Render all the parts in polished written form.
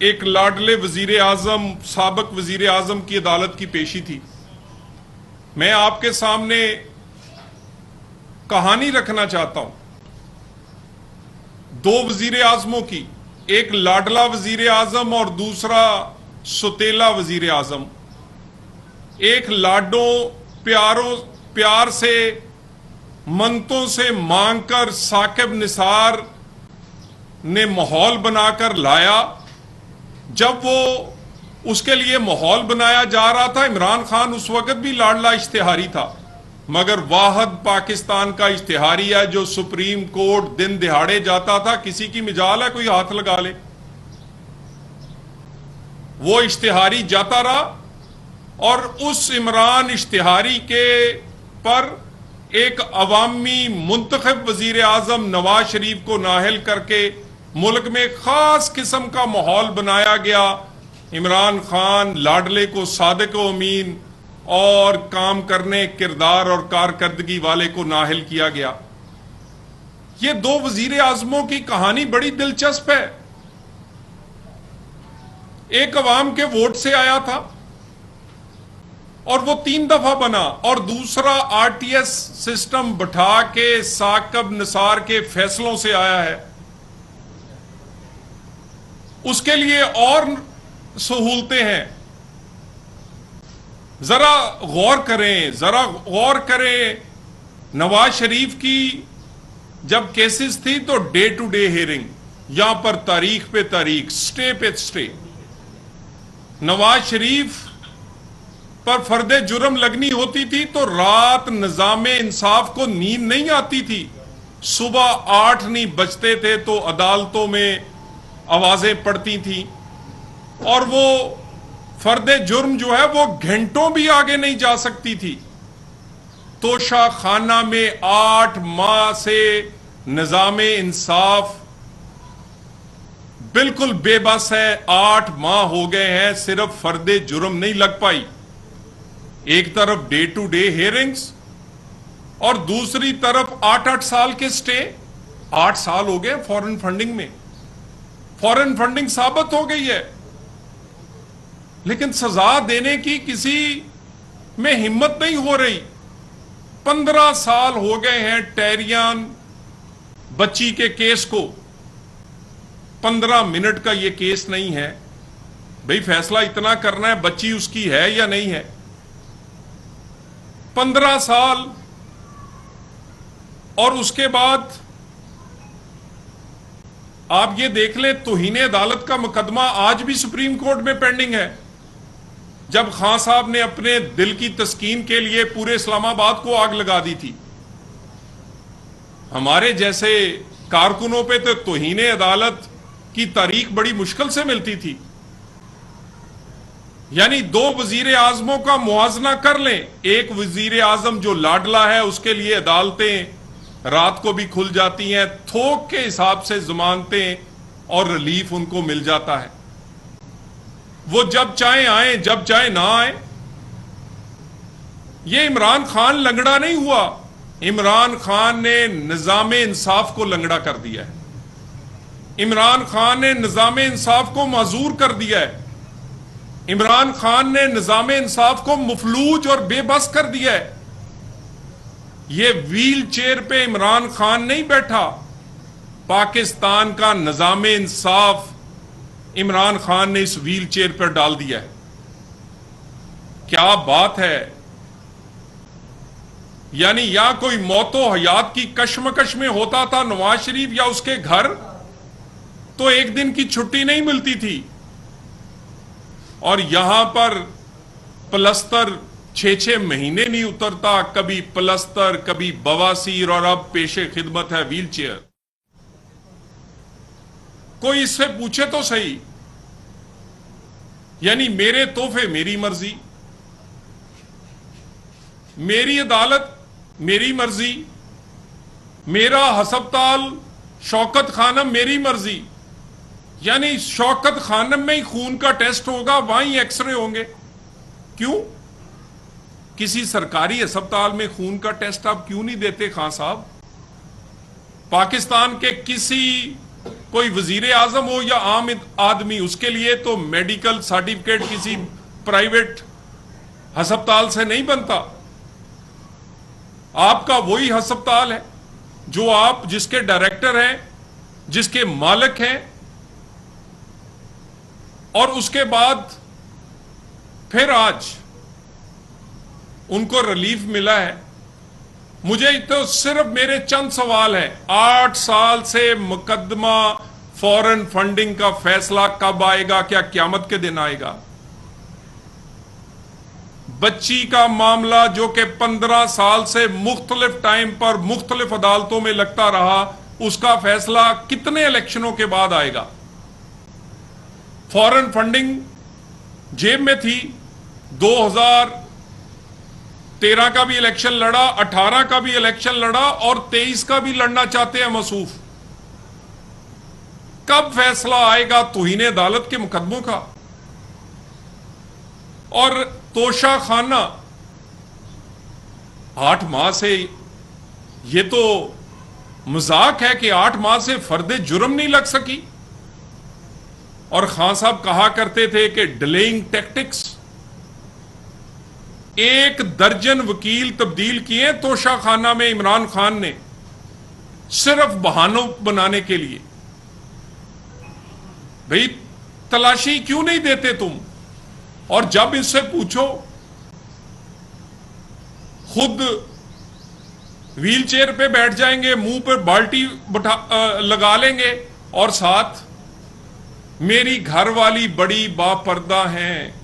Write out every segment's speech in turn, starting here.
एक लाडले वजीर आजम, साबिक वजीर आजम की अदालत की पेशी थी। मैं आपके सामने कहानी रखना चाहता हूं दो वजीर आजमों की, एक लाडला वजीर आजम और दूसरा सुतेला वजीर आजम। एक लाडों प्यार से मंतों से मांगकर साकिब निसार ने माहौल बनाकर लाया। जब वो उसके लिए माहौल बनाया जा रहा था, इमरान खान उस वक्त भी लाडला इश्तिहारी था, मगर वाहद पाकिस्तान का इश्तिहारी है जो सुप्रीम कोर्ट दिन दिहाड़े जाता था। किसी की मिजाल है कोई हाथ लगा ले, वो इश्तिहारी जाता रहा और उस इमरान इश्तिहारी के पर एक अवामी मुंतखब वजीर आजम नवाज शरीफ को नाहल करके मुल्क में खास किस्म का माहौल बनाया गया। इमरान खान लाडले को सादिक व अमीन और काम करने, किरदार और कारकर्दगी वाले को नाहल किया गया। ये दो वजीर आजमों की कहानी बड़ी दिलचस्प है। एक अवाम के वोट से आया था और वो 3 दफा बना, और दूसरा आरटीएस सिस्टम बैठा के साकिब निसार के फैसलों से आया है। उसके लिए और सहूलतें हैं। जरा गौर करें, नवाज शरीफ की जब केसेस थी तो डे टू डे हियरिंग, यहां पर तारीख पे तारीख, स्टे पे स्टे। नवाज शरीफ पर फर्दे जुर्म लगनी होती थी तो रात निजामे इंसाफ को नींद नहीं आती थी। सुबह 8 नहीं बजते थे तो अदालतों में आवाजें पड़ती थी, और वो फर्दे जुर्म जो है वो घंटों भी आगे नहीं जा सकती थी। तोशा खाना में 8 माह से निजामे इंसाफ बिल्कुल बेबस है। 8 माह हो गए हैं, सिर्फ फर्दे जुर्म नहीं लग पाई। एक तरफ डे टू डे हियरिंग्स और दूसरी तरफ 8-8 साल के स्टे। 8 साल हो गए फॉरेन फंडिंग में, फॉरेन फंडिंग साबित हो गई है, लेकिन सजा देने की किसी में हिम्मत नहीं हो रही। 15 साल हो गए हैं टैरियान बच्ची के केस को। 15 मिनट का यह केस नहीं है भाई, फैसला इतना करना है बच्ची उसकी है या नहीं है। 15 साल, और उसके बाद आप ये देख लें, तौहीन अदालत का मुकदमा आज भी सुप्रीम कोर्ट में पेंडिंग है। जब खान साहब ने अपने दिल की तस्कीन के लिए पूरे इस्लामाबाद को आग लगा दी थी, हमारे जैसे कारकुनों पे तो तौहीन अदालत की तारीख बड़ी मुश्किल से मिलती थी। यानी दो वजीर आजमों का मुआवजा कर लें। एक वजीर आजम जो लाडला है उसके लिए अदालतें रात को भी खुल जाती हैं, थोक के हिसाब से जमानतें और रिलीफ उनको मिल जाता है। वो जब चाहे आए, जब चाहे ना आए। ये इमरान खान लंगड़ा नहीं हुआ, इमरान खान ने निजामे इंसाफ को लंगड़ा कर दिया है। इमरान खान ने निजामे इंसाफ को माजूर कर दिया है। इमरान खान ने निजामे इंसाफ को मफलूज और बेबस कर दिया है। ये व्हील चेयर पे इमरान खान नहीं बैठा, पाकिस्तान का निजामे इंसाफ इमरान खान ने इस व्हील चेयर पर डाल दिया है। क्या बात है। यानी या कोई मौतो हयात की कश्मकश में होता था नवाज शरीफ या उसके घर, तो एक दिन की छुट्टी नहीं मिलती थी, और यहां पर प्लस्तर 6-6 महीने नहीं उतरता। कभी प्लस्तर, कभी बवासीर, और अब पेशे खिदमत है व्हील चेयर। कोई इससे पूछे तो सही, यानी मेरे तोहफे मेरी मर्जी, मेरी अदालत मेरी मर्जी, मेरा हस्पताल शौकत खानम मेरी मर्जी। यानी शौकत खानम में ही खून का टेस्ट होगा, वहीं एक्सरे होंगे। क्यों? किसी सरकारी अस्पताल में खून का टेस्ट आप क्यों नहीं देते खान साहब? पाकिस्तान के किसी कोई वजीर आजम हो या आम आदमी, उसके लिए तो मेडिकल सर्टिफिकेट किसी प्राइवेट अस्पताल से नहीं बनता। आपका वही अस्पताल है जो आप जिसके डायरेक्टर हैं, जिसके मालिक हैं, और उसके बाद फिर आज उनको रिलीफ मिला है। मुझे तो सिर्फ मेरे चंद सवाल हैं। 8 साल से मुकदमा फॉरेन फंडिंग का फैसला कब आएगा? क्या क़यामत के दिन आएगा? बच्ची का मामला जो कि 15 साल से मुख्तलिफ टाइम पर मुख्तलिफ अदालतों में लगता रहा, उसका फैसला कितने इलेक्शनों के बाद आएगा? फॉरेन फंडिंग जेब में थी। 2013 का भी इलेक्शन लड़ा, 18 का भी इलेक्शन लड़ा और 23 का भी लड़ना चाहते हैं मसूफ। कब फैसला आएगा तौहीन अदालत के मुकदमों का? और तोशा खाना 8 माह से, यह तो मजाक है कि 8 माह से फर्दे जुर्म नहीं लग सकी। और खान साहब कहा करते थे कि डिलेइंग टैक्टिक्स। 1 दर्जन वकील तब्दील किए तोशा खाना में इमरान खान ने, सिर्फ बहानों बनाने के लिए। भाई तलाशी क्यों नहीं देते तुम? और जब इससे पूछो, खुद व्हील चेयर पे बैठ जाएंगे, मुंह पर बाल्टी लगा लेंगे और साथ मेरी घरवाली बड़ी बापर्दा हैं।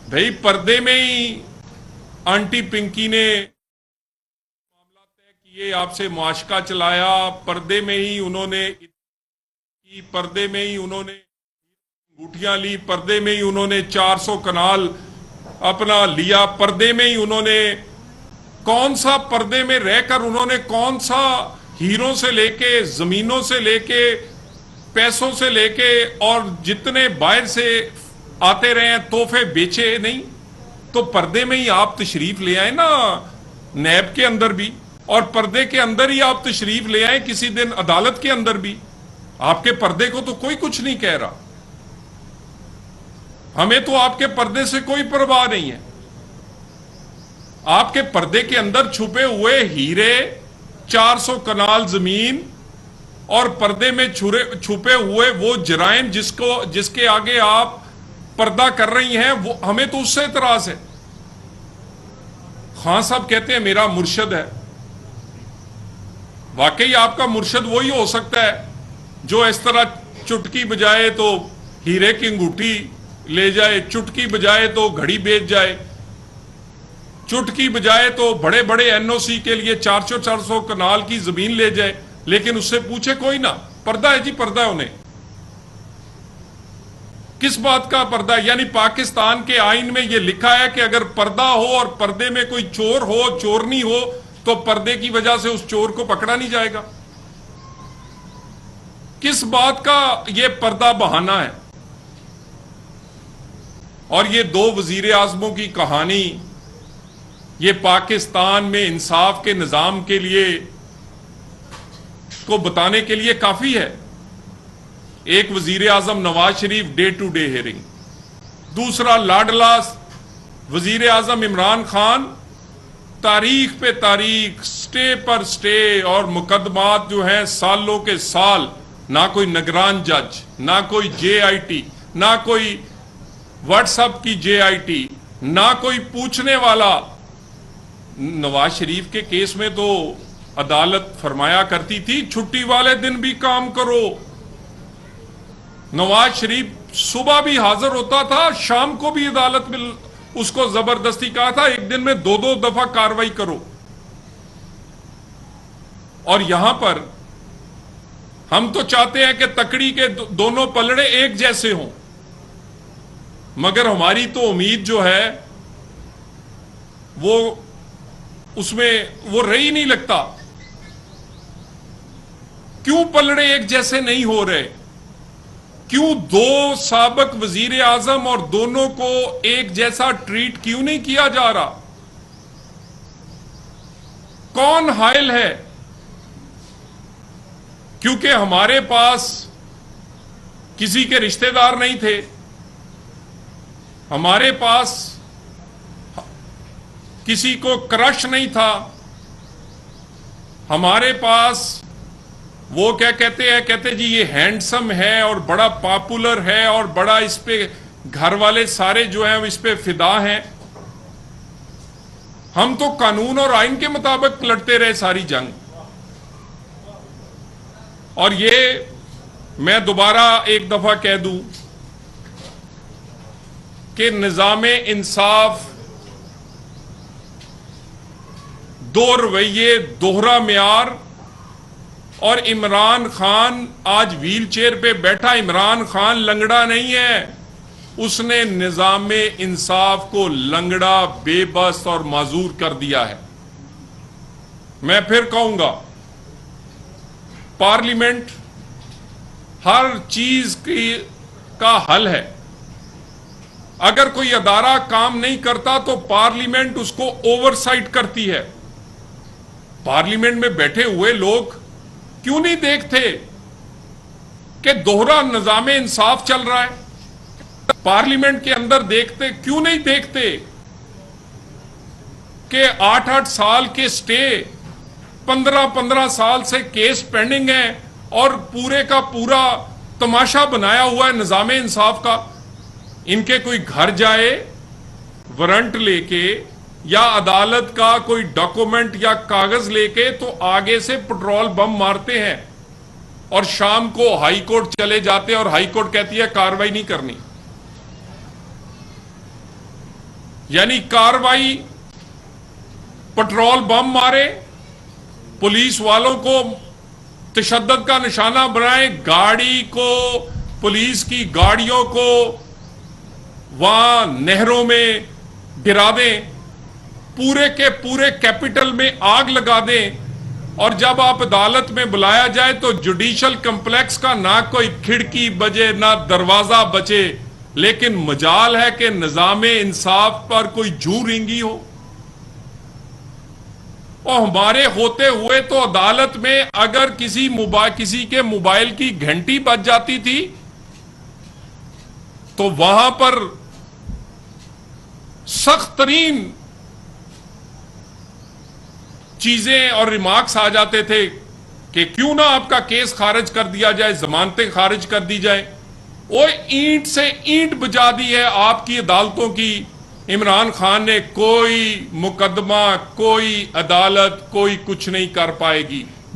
भाई पर्दे में ही आंटी पिंकी ने मामला तय किए, आपसे मुआशका चलाया, पर्दे में ही उन्होंने पर्दे में ही उन्होंने अंगूठियां ली, पर्दे में ही उन्होंने 400 कनाल अपना लिया, पर्दे में ही उन्होंने कौन सा पर्दे में रहकर उन्होंने कौन सा हीरों से लेके, जमीनों से लेके, पैसों से लेके और जितने बाहर से आते रहे तोहफे बेचे नहीं? तो पर्दे में ही आप तशरीफ ले आए ना, नैब के अंदर भी, और पर्दे के अंदर ही आप तशरीफ ले आए किसी दिन अदालत के अंदर भी। आपके पर्दे को तो कोई कुछ नहीं कह रहा। हमें तो आपके पर्दे से कोई परवाह नहीं है। आपके पर्दे के अंदर छुपे हुए हीरे, 400 कनाल जमीन और पर्दे में छुपे हुए वो जराइम जिसके आगे आप पर्दा कर रही हैं, वो हमें तो उससे इतराज है। खान साहब कहते हैं मेरा मुर्शद है। वाकई आपका मुर्शद वही हो सकता है जो इस तरह चुटकी बजाए तो हीरे की अंगूठी ले जाए, चुटकी बजाए तो घड़ी बेच जाए, चुटकी बजाए तो बड़े बड़े एनओसी के लिए 400 कनाल की जमीन ले जाए, लेकिन उससे पूछे कोई ना। पर्दा है जी, पर्दा है। उन्हें किस बात का पर्दा? यानी पाकिस्तान के आईन में यह लिखा है कि अगर पर्दा हो और पर्दे में कोई चोर हो, चोरनी हो, तो पर्दे की वजह से उस चोर को पकड़ा नहीं जाएगा। किस बात का यह पर्दा बहाना है? और ये 2 वजीर आजमों की कहानी, ये पाकिस्तान में इंसाफ के निजाम के लिए को बताने के लिए काफी है। एक वजीर आजम Nawaz Sharif day to day hearing, दूसरा लाडला वजीर आजम इमरान खान तारीख पे तारीख, स्टे पर स्टे, और मुकदमात जो हैं सालों के साल। ना कोई निगरान जज, ना कोई JIT, ना कोई व्हाट्सएप की JIT, ना कोई पूछने वाला। नवाज शरीफ के केस में तो अदालत फरमाया करती थी छुट्टी वाले दिन भी काम करो। नवाज शरीफ सुबह भी हाजिर होता था, शाम को भी अदालत में उसको जबरदस्ती कहा था एक दिन में 2-2 दफा कार्रवाई करो। और यहां पर हम तो चाहते हैं कि तकड़ी के दोनों पलड़े एक जैसे हों, मगर हमारी तो उम्मीद जो है वो उसमें वो रही नहीं लगता। क्यों पलड़े एक जैसे नहीं हो रहे? क्यों 2 साबिक वजीर आजम और दोनों को एक जैसा ट्रीट क्यों नहीं किया जा रहा? कौन हायल है? क्योंकि हमारे पास किसी के रिश्तेदार नहीं थे, हमारे पास किसी को क्रश नहीं था, हमारे पास वो क्या कहते जी ये हैंडसम है और बड़ा पॉपुलर है और बड़ा इस पे घर वाले सारे जो हैं इस पे फिदा हैं। हम तो कानून और आइन के मुताबिक लड़ते रहे सारी जंग। और ये मैं दोबारा एक दफा कह दूं कि निजामे इंसाफ दो रवैये, दोहरा म्यार, और इमरान खान आज व्हील चेयर पे बैठा इमरान खान लंगड़ा नहीं है, उसने निजामे इंसाफ को लंगड़ा, बेबस और माजूर कर दिया है। मैं फिर कहूंगा, पार्लियामेंट हर चीज का हल है। अगर कोई अदारा काम नहीं करता तो पार्लियामेंट उसको ओवरसाइट करती है। पार्लियामेंट में बैठे हुए लोग क्यों नहीं देखते कि दोहरा निजामे इंसाफ चल रहा है? पार्लियामेंट के अंदर देखते क्यों नहीं देखते कि 8-8 साल के स्टे, 15-15 साल से केस पेंडिंग है और पूरे का पूरा तमाशा बनाया हुआ है निजामे इंसाफ का। इनके कोई घर जाए वारंट लेके या अदालत का कोई डॉक्यूमेंट या कागज लेके तो आगे से पेट्रोल बम मारते हैं और शाम को हाई कोर्ट चले जाते हैं और हाई कोर्ट कहती है कार्रवाई नहीं करनी। यानी कार्रवाई पेट्रोल बम मारे, पुलिस वालों को तशद्दुद का निशाना बनाए, गाड़ी को, पुलिस की गाड़ियों को वहां नहरों में गिरा दें, पूरे के पूरे कैपिटल में आग लगा दें, और जब आप अदालत में बुलाया जाए तो जुडिशल कॉम्प्लेक्स का ना कोई खिड़की बचे ना दरवाजा बचे, लेकिन मजाल है कि निजामे इंसाफ पर कोई जू रिंगी हो। और हमारे होते हुए तो अदालत में अगर किसी के मोबाइल की घंटी बज जाती थी तो वहां पर सख्त तरीन चीजें और रिमार्क्स आ जाते थे कि क्यों ना आपका केस खारिज कर दिया जाए, जमानतें खारिज कर दी जाए। वो ईंट से ईंट बजा दी है आपकी अदालतों की। इमरान खान ने कोई मुकदमा, कोई अदालत, कोई कुछ नहीं कर पाएगी।